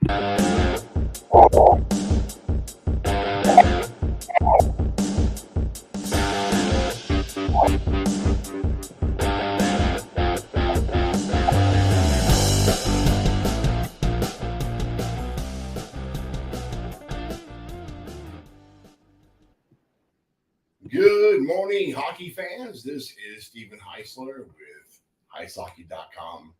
Good morning, hockey fans. This is Stephen Heisler with IceHockey.com,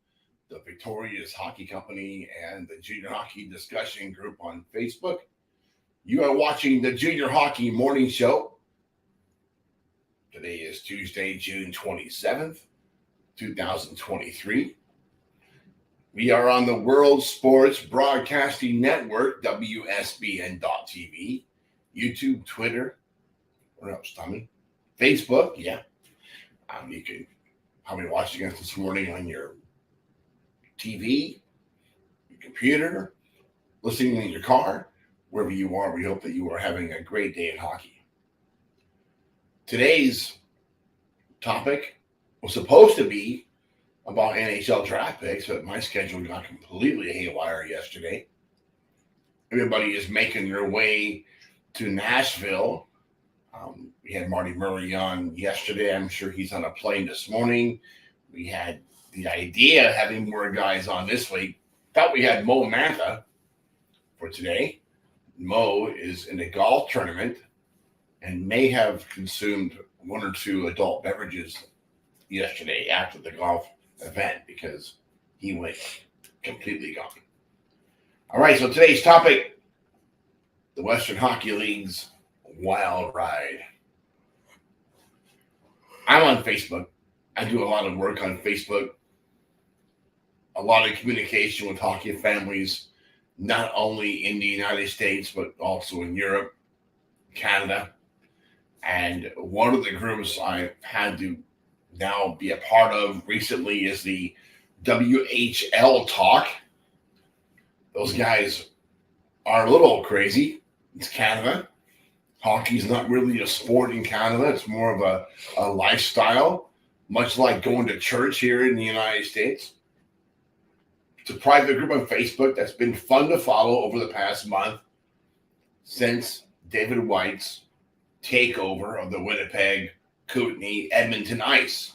the Victorious Hockey Company, and the Junior Hockey Discussion Group on Facebook. You are watching the Junior Hockey Morning Show. Today is Tuesday, June 27th, 2023. We are on the World Sports Broadcasting Network, WSBN.TV, YouTube, Twitter, what else, Tommy? Facebook, yeah. You can probably watch us this morning on your TV, your computer, listening in your car, wherever you are. We hope that you are having a great day in hockey. Today's topic was supposed to be about NHL draft picks, but my schedule got completely haywire yesterday. Everybody is making their way to Nashville. We had Marty Murray on yesterday. I'm sure he's on a plane this morning. We had the idea of having more guys on this week. Thought we had Mo Mantha for today. Mo is in a golf tournament and may have consumed one or two adult beverages yesterday after the golf event because he went completely gone. All right, so today's topic, the Western Hockey League's wild ride. I'm on Facebook. I do a lot of work on Facebook, a lot of communication with hockey families, not only in the United States, but also in Europe, Canada. And one of the groups I've had to now be a part of recently is the WHL Talk. Those guys are a little crazy. It's Canada. Hockey is not really a sport in Canada. It's more of a lifestyle, much like going to church here in the United States. It's a private group on Facebook that's been fun to follow over the past month since David White's takeover of the Winnipeg, Kootenay, Edmonton Ice.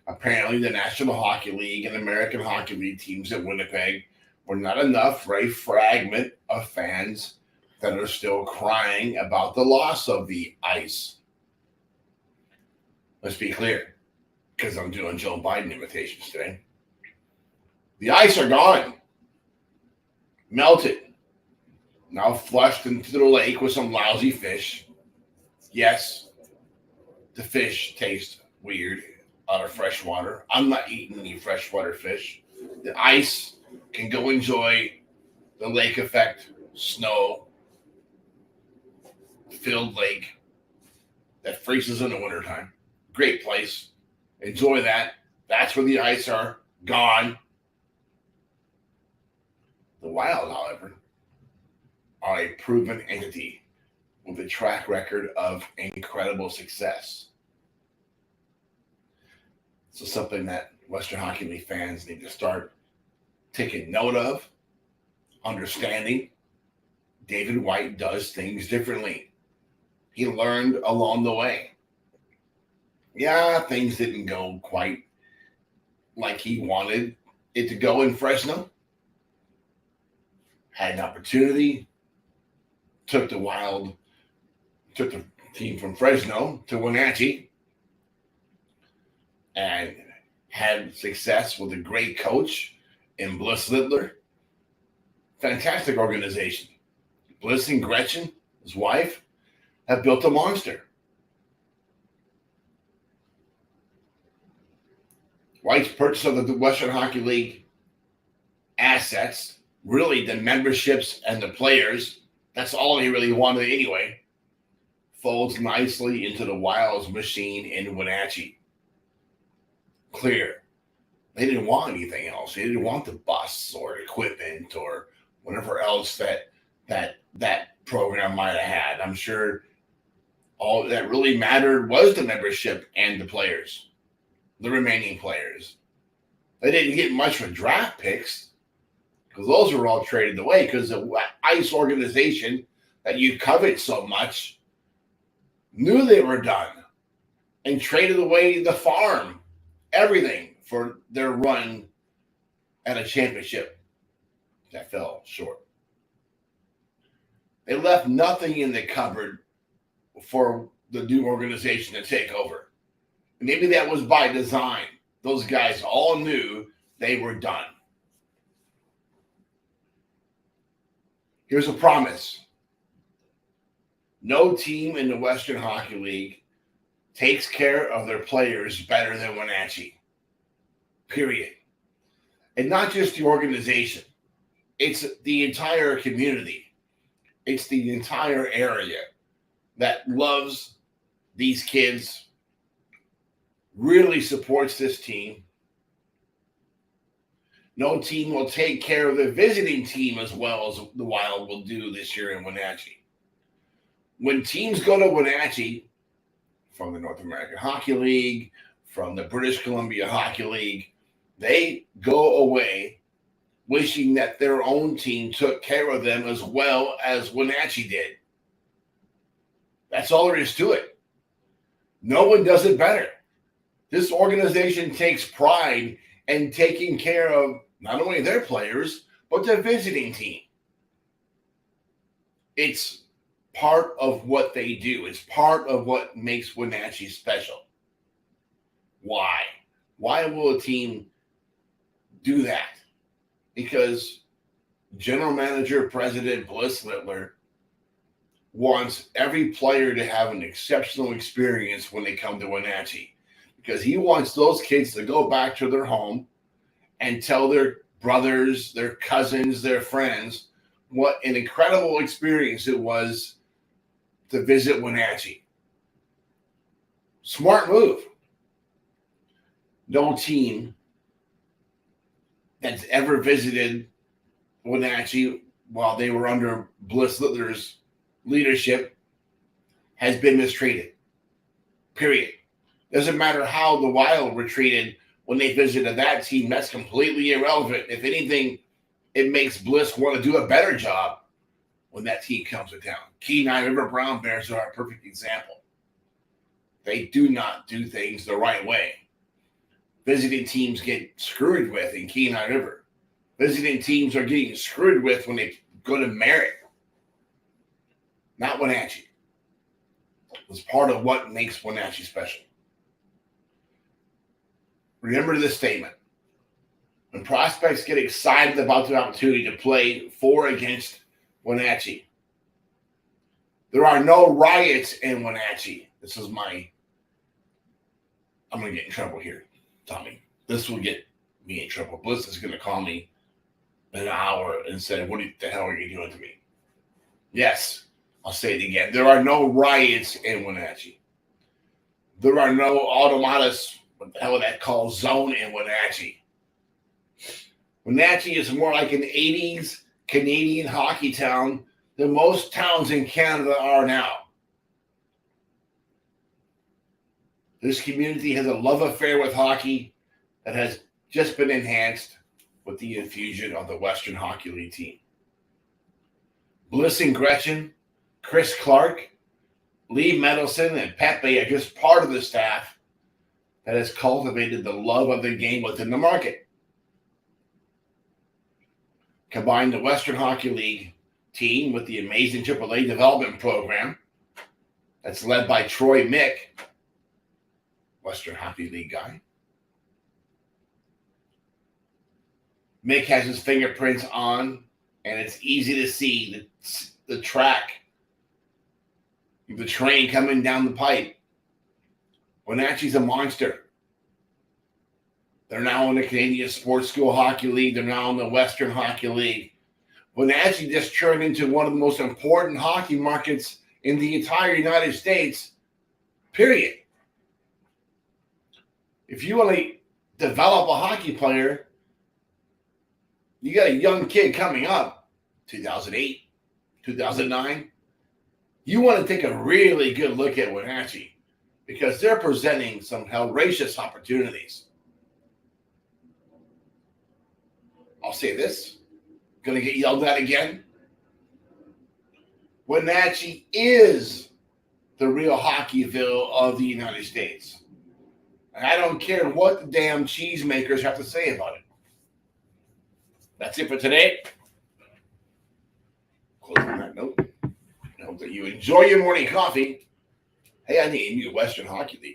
Apparently, the National Hockey League and American Hockey League teams at Winnipeg were not enough for a fragment of fans that are still crying about the loss of the Ice. Let's be clear, because I'm doing Joe Biden imitations today. The Ice are gone. Melted. Now flushed into the lake with some lousy fish. Yes, the fish taste weird out of fresh water. I'm not eating any freshwater fish. The Ice can go enjoy the lake effect, snow, filled lake that freezes in the wintertime. Great place. Enjoy that. That's where the Ice are gone. The Wild, however, are a proven entity with a track record of incredible success. So something that Western Hockey League fans need to start taking note of, understanding. David White does things differently. He learned along the way. Yeah, things didn't go quite like he wanted it to go in Fresno. Had an opportunity, took the team from Fresno to Wenatchee, and had success with a great coach in Bliss Littler. Fantastic organization. Bliss and Gretchen, his wife, have built a monster. White's purchase of the Western Hockey League assets, really the memberships and the players, that's all he really wanted anyway, folds nicely into the Wild's machine in Wenatchee. Clear. They didn't want anything else. They didn't want the bus or equipment or whatever else that program might have had. I'm sure all that really mattered was the membership and the players, the remaining players. They didn't get much for draft picks. because those were all traded away because the ICE organization that you covet so much knew they were done and traded away the farm, everything for their run at a championship that fell short. They left nothing in the cupboard for the new organization to take over. Maybe that was by design. Those guys all knew they were done. Here's a promise. No team in the Western Hockey League takes care of their players better than Wenatchee. Period. And not just the organization. It's the entire community. It's the entire area that loves these kids, really supports this team. No team will take care of the visiting team as well as the Wild will do this year in Wenatchee. When teams go to Wenatchee from the North American Hockey League, from the British Columbia Hockey League, they go away wishing that their own team took care of them as well as Wenatchee did. That's all there is to it. No one does it better. This organization takes pride in taking care of not only their players, but the visiting team. It's part of what they do. It's part of what makes Wenatchee special. Why? Why will a team do that? Because General Manager President Bliss Littler wants every player to have an exceptional experience when they come to Wenatchee, because he wants those kids to go back to their home and tell their brothers, their cousins, their friends what an incredible experience it was to visit Wenatchee. Smart move. No team that's ever visited Wenatchee while they were under Bliss Littler's leadership has been mistreated. Period. Doesn't matter how the Wild were treated when they visited that team. That's completely irrelevant. If anything, it makes Bliss want to do a better job when that team comes to town. Kenai River Brown Bears are a perfect example. They do not do things the right way. Visiting teams get screwed with in Kenai River. Visiting teams are getting screwed with when they go to Merritt. Not Wenatchee. It was part of what makes Wenatchee special. Remember this statement. When prospects get excited about the opportunity to play for or against Wenatchee, there are no riots in Wenatchee. This is I'm going to get in trouble here, Tommy. This will get me in trouble. Bliss is going to call me in an hour and say, what the hell are you doing to me? Yes, I'll say it again. There are no riots in Wenatchee. There are no automatas, what the hell is that called, zone in Wenatchee. Wenatchee is more like an 80s Canadian hockey town than most towns in Canada are now. This community has a love affair with hockey that has just been enhanced with the infusion of the Western Hockey League team. Bliss and Gretchen, Chris Clark, Lee Medelson, and Pepe are just part of the staff that has cultivated the love of the game within the market. Combine the Western Hockey League team with the amazing AAA development program that's led by Troy Mick, Western Hockey League guy. Mick has his fingerprints on, and it's easy to see the track, the train coming down the pipe. Wenatchee's a monster. They're now in the Canadian Sports School Hockey League. They're now in the Western Hockey League. Wenatchee just turned into one of the most important hockey markets in the entire United States, period. If you want to develop a hockey player, you got a young kid coming up, 2008, 2009. You want to take a really good look at Wenatchee because they're presenting some hellacious opportunities. I'll say this. going to get yelled at again. Wenatchee is the real Hockeyville of the United States. And I don't care what the damn cheesemakers have to say about it. That's it for today. Closing that note. I hope that you enjoy your morning coffee. Hey, I need a new Western Hockey League.